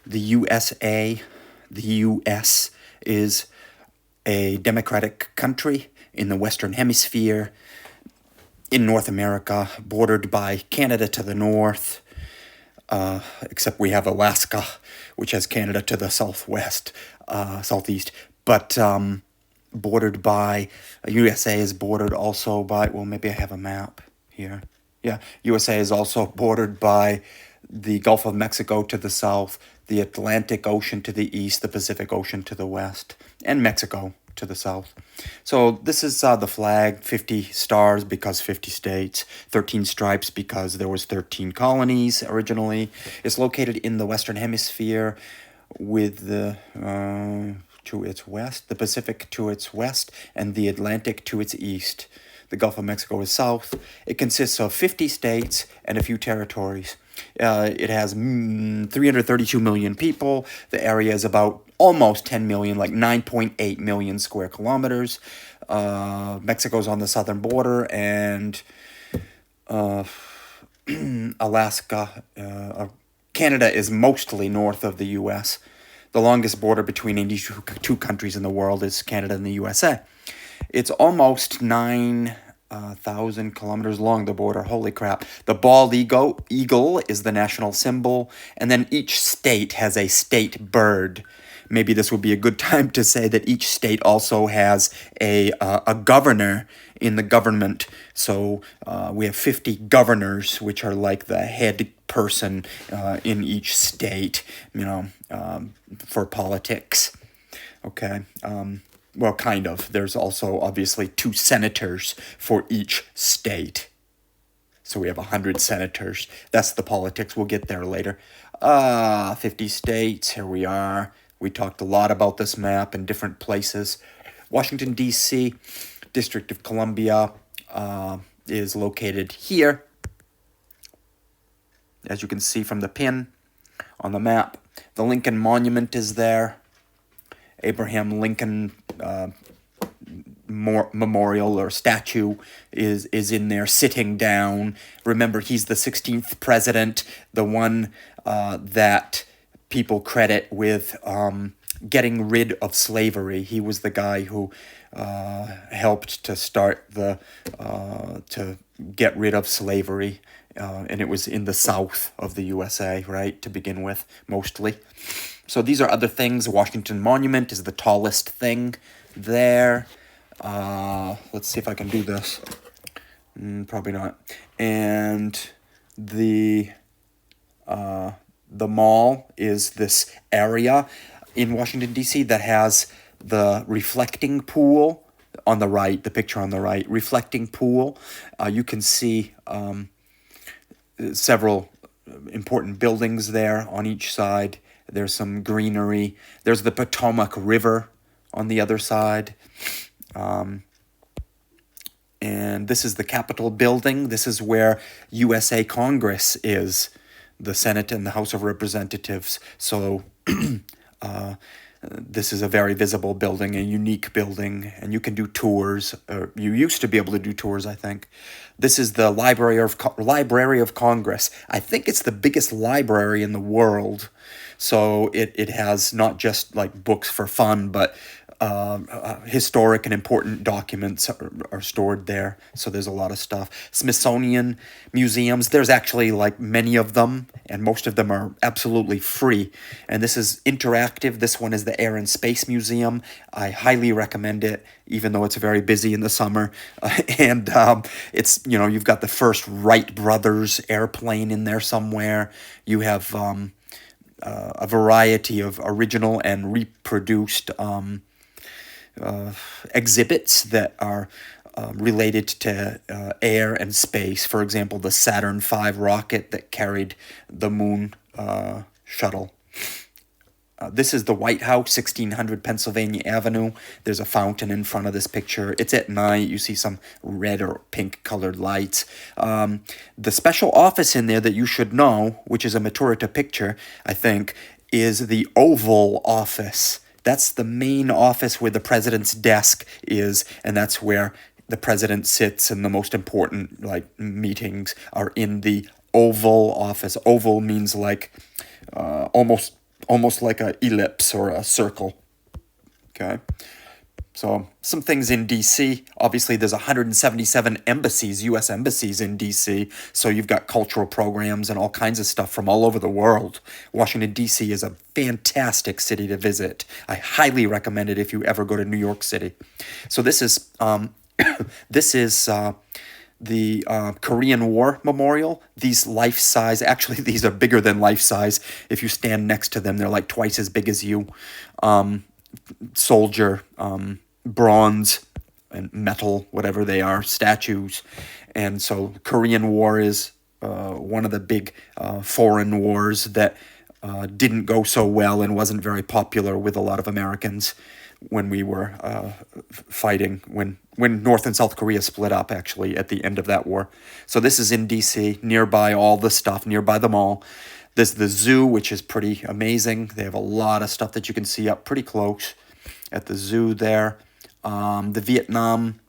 the USA. The US is a democratic country in the Western Hemisphere, in North America, bordered by Canada to the north, except we have Alaska, which has Canada to the southeast. But bordered by, USA is bordered also by, well, maybe I have a map here. Yeah, USA is also bordered by the Gulf of Mexico to the south, the Atlantic Ocean to the east, the Pacific Ocean to the west, and Mexico to the south. So this is the flag, 50 stars because 50 states, 13 stripes because there was 13 colonies originally. It's located in the Western Hemisphere with the to its west, the Pacific to its west, and the Atlantic to its east. The Gulf of Mexico is south. It consists of 50 states and a few territories. It has 332 million people. The area is about almost 10 million, like 9.8 million square kilometers. Mexico's on the southern border, and Alaska, Canada is mostly north of the U.S. The longest border between any two countries in the world is Canada and the USA. It's almost 9,000 kilometers long, the border. Holy crap. The bald eagle is the national symbol, and then each state has a state bird. Maybe this would be a good time to say that each state also has a governor in the government. So we have 50 governors, which are like the head person in each state, for politics. Okay. Well, kind of. There's also obviously 2 senators for each state. So we have 100 senators. That's the politics. We'll get there later. 50 states. Here we are. We talked a lot about this map in different places. Washington, D.C., District of Columbia, is located here, as you can see from the pin on the map. The Lincoln Monument is there. Abraham Lincoln memorial or statue is in there sitting down. Remember, he's the 16th president, the one that people credit with getting rid of slavery. He was the guy who helped to start to get rid of slavery. And it was in the south of the USA, right, to begin with, mostly. So these are other things. Washington Monument is the tallest thing there. Let's see if I can do this. Probably not. And the mall is this area in Washington, D.C. that has the reflecting pool on the right, the picture on the right, reflecting pool. You can see several important buildings there on each side. There's some greenery. There's the Potomac River on the other side. And this is the Capitol building. This is where USA Congress is, the Senate and the House of Representatives. So this is a very visible building, a unique building, and you can do tours. Or you used to be able to do tours, I think. This is the Library of Congress. I think it's the biggest library in the world. So it has not just like books for fun, but historic and important documents are stored there. So there's a lot of stuff. Smithsonian museums, there's actually like many of them, and most of them are absolutely free. And this is interactive. This one is the Air and Space Museum. I highly recommend it, even though it's very busy in the summer. And it's, you've got the first Wright brothers airplane in there somewhere. You have a variety of original and reproduced exhibits that are related to air and space. For example, the Saturn V rocket that carried the moon shuttle. This is the White House, 1600 Pennsylvania Avenue. There's a fountain in front of this picture. It's at night. You see some red or pink colored lights. The special office in there that you should know, which is a Maturita picture, I think, is the Oval Office. That's the main office where the president's desk is, and that's where the president sits, and the most important meetings are in the Oval Office. Oval means almost almost like a ellipse or a circle. Okay. So some things in D.C. Obviously, there's 177 embassies, U.S. embassies in D.C. So you've got cultural programs and all kinds of stuff from all over the world. Washington, D.C. is a fantastic city to visit. I highly recommend it if you ever go to New York City. So this is this is the Korean War Memorial. These life-size, actually these are bigger than life-size. If you stand next to them, they're like twice as big as you. Soldier, bronze and metal, whatever they are, statues. And so Korean War is one of the big foreign wars that didn't go so well and wasn't very popular with a lot of Americans when we were fighting, when North and South Korea split up, actually, at the end of that war. So this is in D.C., nearby all the stuff, nearby the mall. There's the zoo, which is pretty amazing. They have a lot of stuff that you can see up pretty close at the zoo there. The Vietnam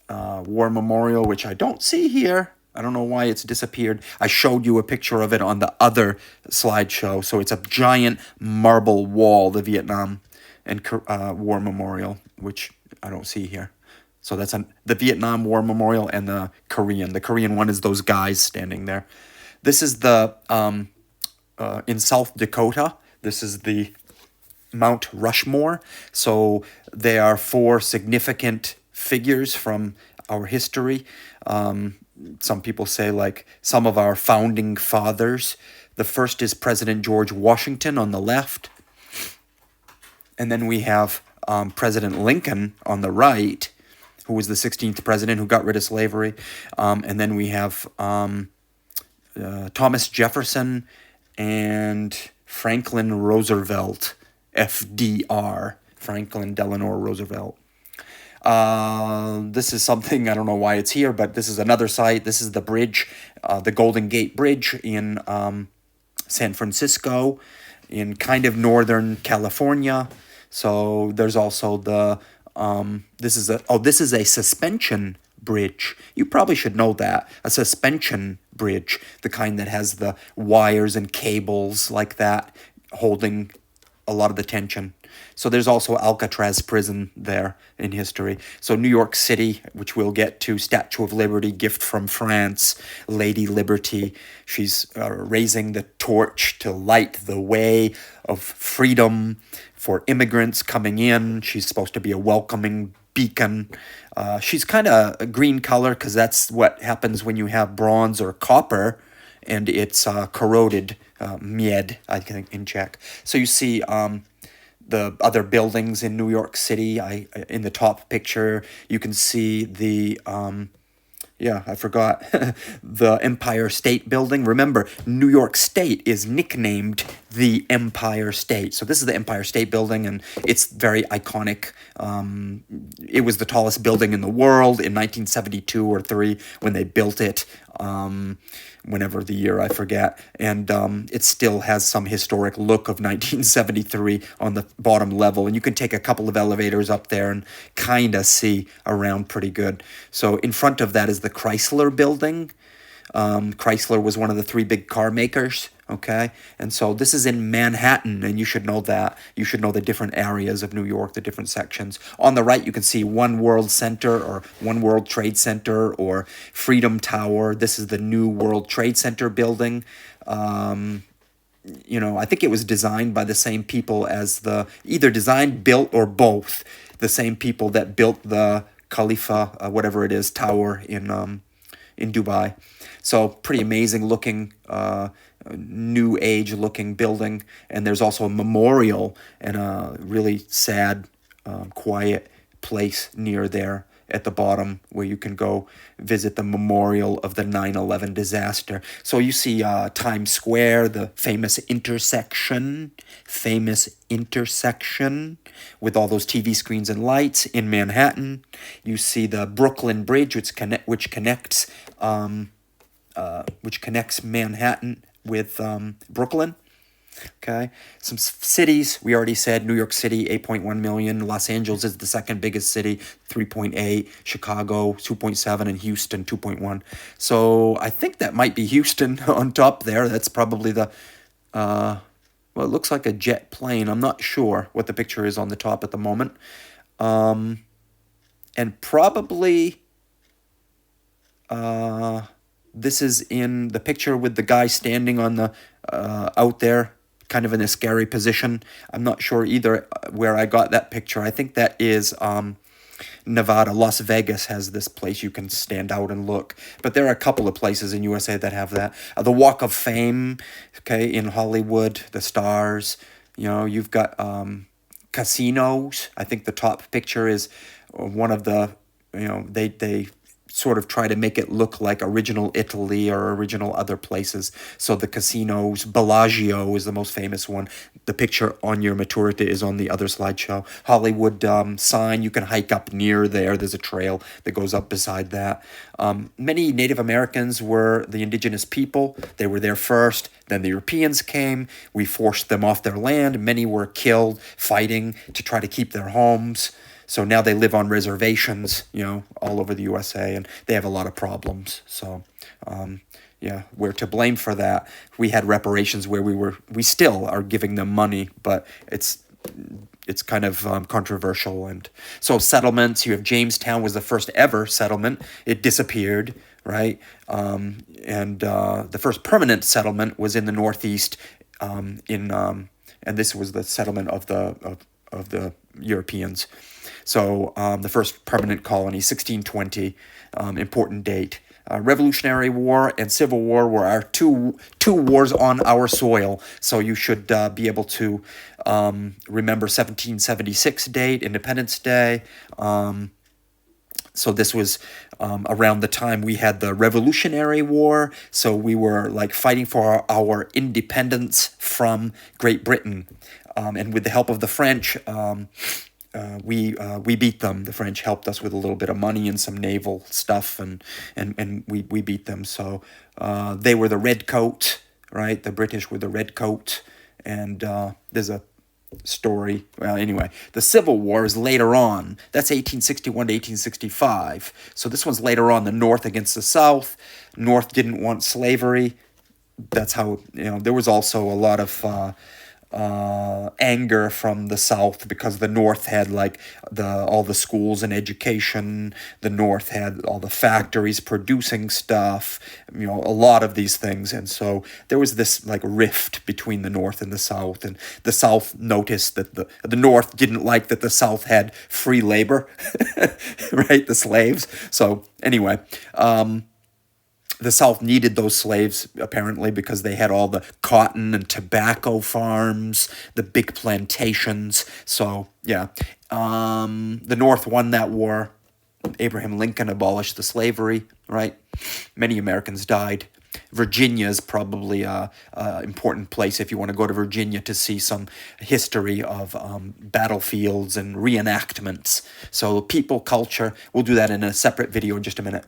War Memorial, which I don't see here. I don't know why it's disappeared. I showed you a picture of it on the other slideshow. So it's a giant marble wall, the Vietnam and War Memorial, which I don't see here. So that's the Vietnam War Memorial and the Korean. The Korean one is those guys standing there. This is the in South Dakota. This is the Mount Rushmore. So they are 4 significant figures from our history. Some people say, like, some of our founding fathers. The first is President George Washington on the left. And then we have President Lincoln on the right, who was the 16th president who got rid of slavery. And then we have Thomas Jefferson and Franklin Roosevelt, FDR, Franklin Delano Roosevelt. This is something, I don't know why it's here, but this is another site. This is the bridge, the Golden Gate Bridge in San Francisco, in kind of northern California. So there's also the, this is a suspension bridge. You probably should know that. A suspension bridge, the kind that has the wires and cables like that holding a lot of the tension. So there's also Alcatraz prison there in history. So New York City, which we'll get to, Statue of Liberty, gift from France, Lady Liberty. She's raising the torch to light the way of freedom for immigrants coming in. She's supposed to be a welcoming beacon. She's kind of a green color because that's what happens when you have bronze or copper and it's corroded, mied, I think, in Czech. So you see the other buildings in New York City. In the top picture, you can see the, I forgot, the Empire State Building. Remember, New York State is nicknamed the Empire State. So this is the Empire State Building, and it's very iconic. It was the tallest building in the world in 1972 or 3 when they built it. Whenever the year, I forget. And it still has some historic look of 1973 on the bottom level. And you can take a couple of elevators up there and kind of see around pretty good. So in front of that is the Chrysler Building. Chrysler was one of the 3 big car makers, okay? And so this is in Manhattan, and you should know that. You should know the different areas of New York, the different sections. On the right, you can see One World Center or One World Trade Center or Freedom Tower. This is the new World Trade Center building. I think it was designed by the same people as either designed, built, or both. The same people that built the Khalifa, whatever it is, tower in Dubai. So pretty amazing looking, new age looking building. And there's also a memorial and a really sad, quiet place near there at the bottom where you can go visit the memorial of the 9/11 disaster. So you see Times Square, the famous intersection with all those TV screens and lights in Manhattan. You see the Brooklyn Bridge, which connects Manhattan with Brooklyn. Okay, some cities, we already said New York City, 8.1 million. Los Angeles is the second biggest city, 3.8. Chicago, 2.7. And Houston, 2.1. So I think that might be Houston on top there. That's probably the Well, it looks like a jet plane. I'm not sure what the picture is on the top at the moment. And probably this is in the picture with the guy standing on the out there, kind of in a scary position. I'm not sure either where I got that picture. I think that is Nevada. Las Vegas has this place you can stand out and look. But there are a couple of places in USA that have that. The Walk of Fame, okay, in Hollywood, the stars. You've got casinos. I think the top picture is one of the, they sort of try to make it look like original Italy or original other places. So the casinos, Bellagio is the most famous one. The picture on your Maturita is on the other slideshow. Hollywood sign, you can hike up near there. There's a trail that goes up beside that. Many Native Americans were the indigenous people. They were there first. Then the Europeans came. We forced them off their land. Many were killed fighting to try to keep their homes. So now they live on reservations, all over the USA, and they have a lot of problems. So, we're to blame for that. We had reparations where we still are giving them money, but it's kind of controversial. And so settlements, you have Jamestown was the first ever settlement. It disappeared, right? And the first permanent settlement was in the Northeast, and this was the settlement of the Europeans. So the first permanent colony, 1620, important date. Revolutionary War and Civil War were our two wars on our soil. So you should be able to remember 1776 date, Independence Day. So this was around the time we had the Revolutionary War. So we were like fighting for our independence from Great Britain. And with the help of the French, we beat them. The French helped us with a little bit of money and some naval stuff, and we beat them. So they were the redcoat, right? The British were the redcoat, and there's a story. Well, anyway, the Civil War is later on. That's 1861 to 1865. So this one's later on. The North against the South. North didn't want slavery. That's how, there was also a lot of anger from the South because the North had like all the schools and education. The North had all the factories producing stuff, a lot of these things. And so there was this like rift between the North and the South, and the South noticed that the North didn't like that the South had free labor, right? The slaves. So anyway, the South needed those slaves, apparently, because they had all the cotton and tobacco farms, the big plantations. So, yeah. The North won that war. Abraham Lincoln abolished the slavery, right? Many Americans died. Virginia is probably an important place if you want to go to Virginia to see some history of battlefields and reenactments. So people, culture, we'll do that in a separate video in just a minute.